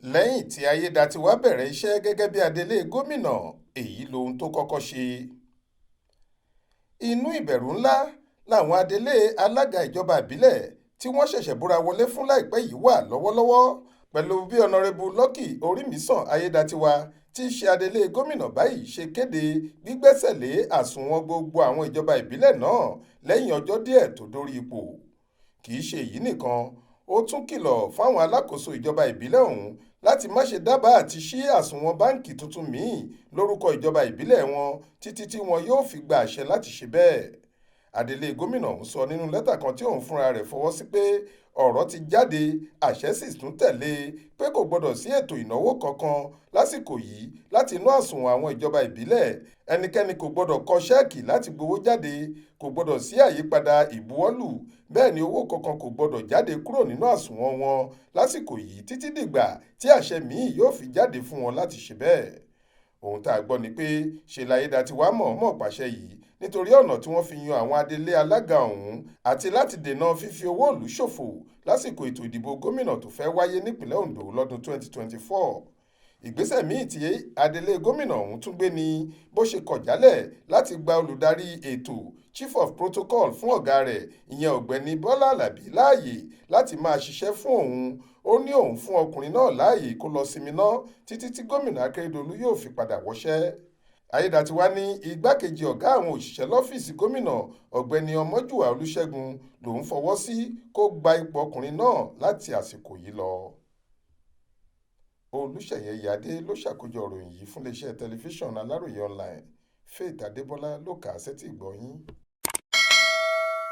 lẹ́yìn tí Ayedatiwa bẹ̀rẹ̀ iṣẹ́ gẹ́gẹ́ bí adelé gómìnà, èyí lohun tó kọ́kọ́ ṣe. Inú ìbẹ̀rù ńlá làwọn adelé alága ìjọba ìbílẹ̀ tí wọ́n ṣẹ̀ṣẹ̀ búra wọlé fún láìpẹ́ yìí wà lọ́wọ́lọ́wọ́ pẹ̀lú bí ọ̀nàrẹ́bù Lucky Orímisàn Ayedatiwa tí í ṣe adelé gómìnà báyìí ṣe kéde gbígbẹ́sẹ̀ lé àsùnwọ̀n gbogbo àwọn ìjọba ìbílẹ̀ náà lẹ́yìn ọjọ́ díẹ̀ tó dórí ipò. Kì í ṣe èyí nìkan, ó tún kìlọ̀ fáwọn alákòóso ìjọba ìbílẹ̀ ọ̀hún láti má ṣe dábàá àti ṣí àsùnwọ̀n báǹkì tuntun míì lórúkọ ìjọba ìbílẹ̀ wọn títí tí wọn yóò fi gba àṣẹ láti ṣe bẹ́ẹ̀. Adelé gómìnà ọ̀hún sọ nínú lẹ́tà kan tí òun fúnra rẹ̀ fọwọ́ sí pé ọ̀rọ̀ ti jáde, àṣẹ sì tún tẹ̀lé pé kò gbọdọ̀ sí ètò ìnáwó kankan lásìkò yìí láti inú àsùnwọ̀n àwọn ìjọba ìbílẹ̀. Ẹnikẹ́ni kò gbọdọ̀ kọ ṣẹ́ẹ̀kì láti gbowó jáde, kò gbọdọ̀ sí àyípadà ìbuwọ́lù, bẹ́ẹ̀ ni owó kankan kò gbọdọ̀ jáde kúrò nínú àsùnwọ̀n wọn lásìkò yìí títí dìgbà tí àṣẹ míì yóò fi jáde fún wọn láti ṣe bẹ́ẹ̀. Ohun tá a gbọ́ ni pé ṣe l'Ayedatiwa mọ̀ọ́mọ̀ pàṣẹ yìí nítorí ọ̀nà tí wọ́n fi yan àwọn adelé alága ọ̀hún àti láti dènà fífi owó ìlú ṣòfò lásìkò ètò ìdìbò gómìnà tó fẹ́ wáyé nípìnlẹ̀ Ondo lọ́dún 2024. Ìgbésẹ̀ míì tí adelé gómìnà ọ̀hún tún gbé ni bó ṣe kọ̀ jálẹ̀ láti gba olùdarí ètò Chief of Protocol fún ọ̀gá rẹ̀ ìyẹn ọ̀gbẹ́ni Bọ́lá Àlàbí láàyè láti máa ṣiṣẹ́ fún òun. Ó ní òun fún ọkùnrin náà láàyè kó lọ sinmi ná títí tí gómìnà Akérédolú yóò fi padà wọṣẹ́. Ayedatiwa ní igbákejì ọ̀gá àwọn òṣìṣẹ́ lọ́fíìsì gómìnà ọ̀gbẹ́ni Ọmọjúwà Olúṣẹ́gun lòun fọwọ́ sí kó gba ipò ọkùnrin náà láti àsìkò yìí lọ. Olúṣèyẹ Ìyádé ló ṣàkójọ ìròyìn yìí fún iléeṣẹ́ tẹlifíṣàn Aláròye online. Faith Adébọ́lá ló kà á sétí ìgbọ́ yín.